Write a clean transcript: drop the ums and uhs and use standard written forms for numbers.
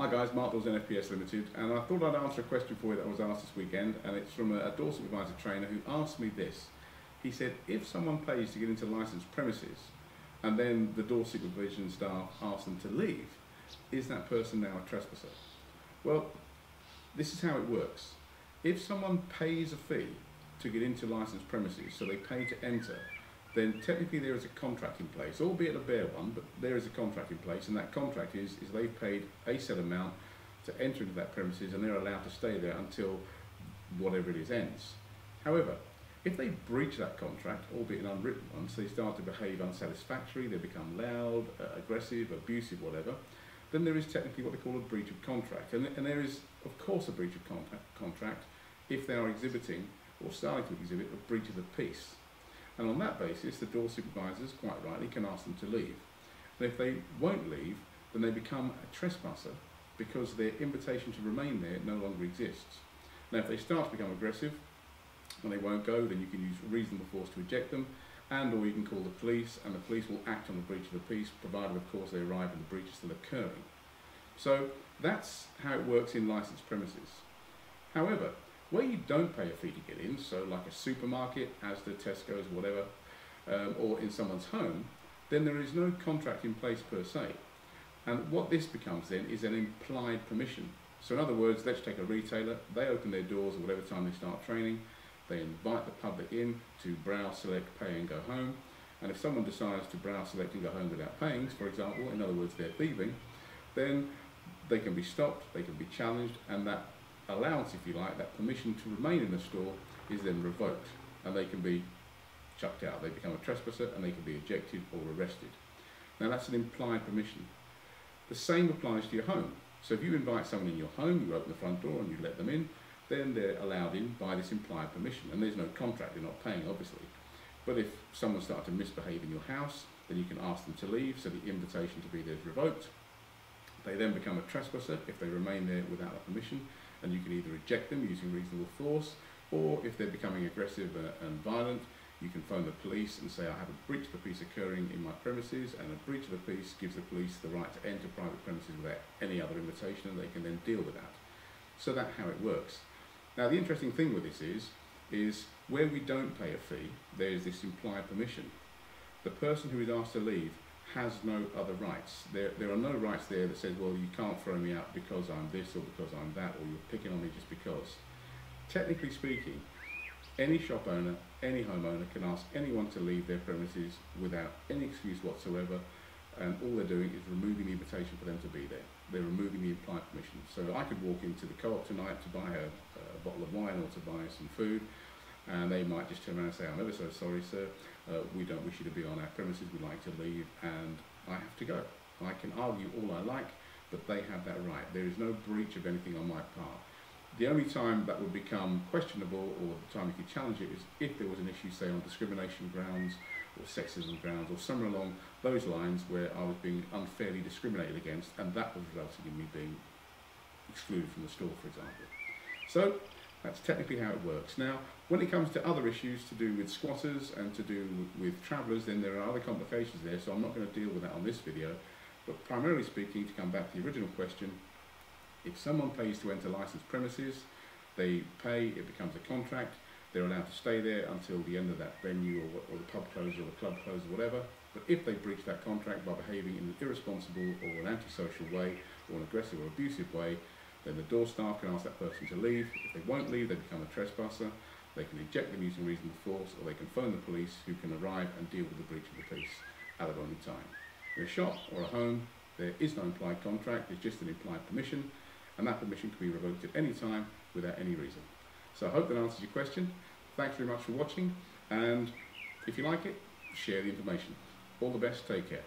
Hi guys, Mark Dawes, NFPS Limited, and I thought I'd answer a question for you that was asked this weekend, and it's from a door supervisor trainer who asked me this. He said, if someone pays to get into licensed premises and then the door supervision staff ask them to leave, is that person now a trespasser? Well, this is how it works. If someone pays a fee to get into licensed premises, so they pay to enter, then technically there is a contract in place, albeit a bare one, but there is a contract in place, and that contract is they've paid a set amount to enter into that premises and they're allowed to stay there until whatever it is ends. However, if they breach that contract, albeit an unwritten one, so they start to behave unsatisfactory, they become loud, aggressive, abusive, whatever, then there is technically what they call a breach of contract. And there is, of course, a breach of contract if they are exhibiting or starting to exhibit a breach of the peace. And on that basis, the door supervisors, quite rightly, can ask them to leave. And if they won't leave, then they become a trespasser because their invitation to remain there no longer exists. Now, if they start to become aggressive and they won't go, then you can use reasonable force to eject them, or you can call the police, and the police will act on the breach of the peace, provided, of course, they arrive and the breach is still occurring. So that's how it works in licensed premises. However, where you don't pay a fee to get in, so like a supermarket, Asda, Tesco's, whatever, or in someone's home, then there is no contract in place per se. And what this becomes then is an implied permission. So in other words, let's take a retailer, they open their doors at whatever time they start training, they invite the public in to browse, select, pay and go home. And if someone decides to browse, select and go home without paying, for example, in other words they're thieving, then they can be stopped, they can be challenged, and that allowance, if you like, that permission to remain in the store is then revoked, and they can be chucked out. They become a trespasser and they can be ejected or arrested. Now that's an implied permission. The same applies to your home. So if you invite someone in your home, you open the front door and you let them in, then they're allowed in by this implied permission, and there's no contract, they're not paying obviously. But if someone starts to misbehave in your house, then you can ask them to leave, so the invitation to be there is revoked. They then become a trespasser if they remain there without that permission, and you can either eject them using reasonable force, or if they're becoming aggressive and violent, you can phone the police and say, I have a breach of the peace occurring in my premises, and a breach of the peace gives the police the right to enter private premises without any other invitation, and they can then deal with that. So that's how it works. Now the interesting thing with this is where we don't pay a fee, there is this implied permission. The person who is asked to leave has no other rights. There are no rights there that says, well, you can't throw me out because I'm this or because I'm that, or you're picking on me just because. Technically speaking, any shop owner, any homeowner can ask anyone to leave their premises without any excuse whatsoever, and all they're doing is removing the invitation for them to be there. They're removing the implied permission. So I could walk into the co-op tonight to buy a bottle of wine or to buy some food, and they might just turn around and say, I'm ever so sorry, sir, we don't wish you to be on our premises, we'd like to leave, and I have to go. I can argue all I like, but they have that right. There is no breach of anything on my part. The only time that would become questionable, or the time you could challenge it, is if there was an issue, say, on discrimination grounds, or sexism grounds, or somewhere along those lines where I was being unfairly discriminated against, and that was resulting in me being excluded from the store, for example. So that's technically how it works. Now, when it comes to other issues to do with squatters and to do with travellers, then there are other complications there, so I'm not going to deal with that on this video. But primarily speaking, to come back to the original question, if someone pays to enter licensed premises, they pay, it becomes a contract, they're allowed to stay there until the end of that venue, or the pub closes or the club closes or whatever. But if they breach that contract by behaving in an irresponsible or an antisocial way, or an aggressive or abusive way, then the door staff can ask that person to leave. If they won't leave, they become a trespasser. They can eject them using reasonable force, or they can phone the police, who can arrive and deal with the breach of the peace at that only time. In a shop or a home, there is no implied contract, it's just an implied permission, and that permission can be revoked at any time without any reason. So I hope that answers your question. Thanks very much for watching, and if you like it, share the information. All the best, take care.